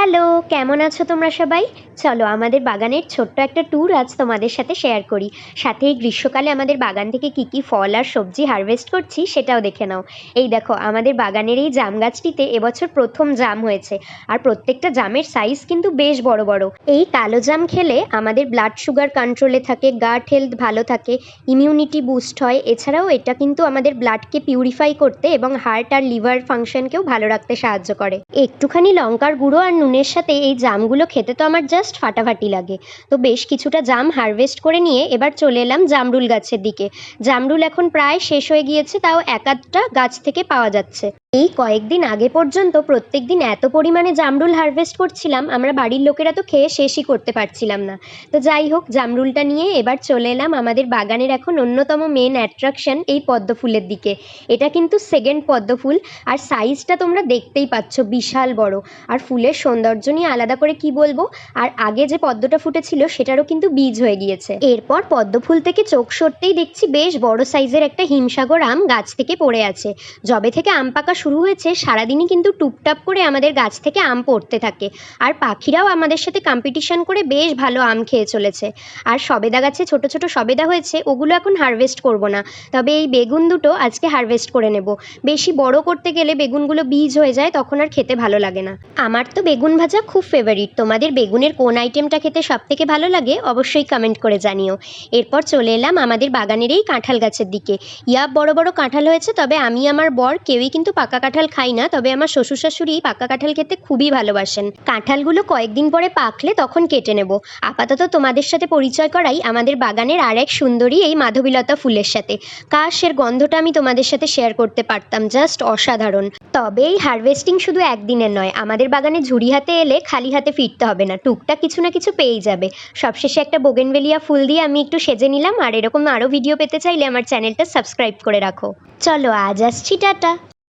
Hello, কেমন আছো তোমরা সবাই? চলো আমাদের বাগানের ছোট্ট একটা ট্যুর আজ তোমাদের সাথে শেয়ার করি। সাথে এই গ্রীষ্মকালে আমাদের বাগান থেকে কী ফল আর সবজি হারভেস্ট করছি সেটাও দেখে নাও। এই দেখো আমাদের বাগানের এই জাম গাছটিতে এবছর প্রথম জাম হয়েছে। আর প্রত্যেকটা জামের সাইজ কিন্তু বেশ বড় বড়। এই কালো জাম খেলে আমাদের ব্লাড সুগার কন্ট্রোলে থাকে, গাট হেলথ ভালো থাকে, ইমিউনিটি বুস্ট হয়। এছাড়াও এটা কিন্তু আমাদের ব্লাডকে পিউরিফাই করতে এবং হার্ট আর লিভার ফাংশনকেও ভালো রাখতে সাহায্য করে। একটুখানি লঙ্কার গুঁড়ো আর নুনের সাথে এই জামগুলো খেতে তো আমার জাস্ট ফাটাফাটি লাগে। তো বেশ কিছুটা জাম হারভেস্ট করে নিয়ে এবার চলে এলাম জামরুল গাছের দিকে। জামরুল এখন প্রায় শেষ হয়ে গিয়েছে, তাও এক আধটা গাছ থেকে পাওয়া যাচ্ছে। এই কয়েকদিন আগে পর্যন্ত প্রত্যেক দিন এত পরিমাণে জামরুল হারভেস্ট করছিলাম, আমরা বাড়ির লোকেরা তো খেয়ে শেষই করতে পারছিলাম না। তো যাই হোক, জামরুলটা নিয়ে এবার চলে এলাম আমাদের বাগানের এখন অন্যতম মেন অ্যাট্রাকশন এই পদ্ম ফুলের দিকে। এটা কিন্তু সেকেন্ড পদ্ম ফুল, আর সাইজটা তোমরা দেখতেই পাচ্ছ, বিশাল বড়। আর ফুলের সৌন্দর্য নিয়ে আলাদা করে কি বলবো। আর আগে যে পদ্মটা ফুটেছিল সেটারও কিন্তু বীজ হয়ে গিয়েছে। এরপর পদ্ম ফুল থেকে চোখ সরতেই দেখছি বেশ বড় সাইজের একটা হিমসাগর আম গাছ থেকে পড়ে আছে। যবে থেকে আম পাকা শুরু হয়েছে সারাদিনই কিন্তু টুপটাপ করে আমাদের গাছ থেকে আম পড়তে থাকে। আর পাখিরাও আমাদের সাথে কম্পিটিশন করে বেশ ভালো আম খেয়ে চলেছে। আর সবেদা গাছে ছোট ছোট সবেদা হয়েছে, ওগুলো এখন হারভেস্ট করব না, তবে এই বেগুন দুটো আজকে হারভেস্ট করে নেব। বেশি বড় করতে গেলে বেগুনগুলো বীজ হয়ে যায়, তখন আর খেতে ভালো লাগে না। আমার তো বেগুন ভাজা খুব ফেভারিট। তোমাদের বেগুনের কোন আইটেমটা খেতে সব থেকে ভালো লাগে অবশ্যই কমেন্ট করে জানিও। এরপর চলে এলাম আমাদের বাগানের এই কাঁঠাল গাছের দিকে। বড় বড় কাঁঠাল হয়েছে, তবে আমি আমার বর কেউই কিন্তু পাকা কাঁঠাল খাই না, তবে আমার শ্বশুর শাশুড়ি পাকা কাঁঠাল খেতে খুবই ভালোবাসেন। কাঁঠালগুলো কয়েকদিন পরে পাকলে তখন কেটে নেব। আপাতত তোমাদের সাথে পরিচয় করাই আমাদের বাগানের আর এক সুন্দরী এই মাধবীলতা ফুলের সাথে। কাশ এর গন্ধটা আমি তোমাদের সাথে শেয়ার করতে পারতাম, জাস্ট অসাধারণ। তবে এই হারভেস্টিং শুধু একদিনের নয়, আমাদের বাগানে ঝুড়ি হাতে এলে খালি হাতে ফিরতে হবে না, টুকটাক কিছু না কিছু পেয়েই যাবে। সবশেষে একটা বোগেনভেলিয়া ফুল দিয়ে আমি একটু সেজে নিলাম। আর এরকম আরও ভিডিও পেতে চাইলে আমার চ্যানেলটা সাবস্ক্রাইব করে রাখো। চলো আজ আসছি, টাটা।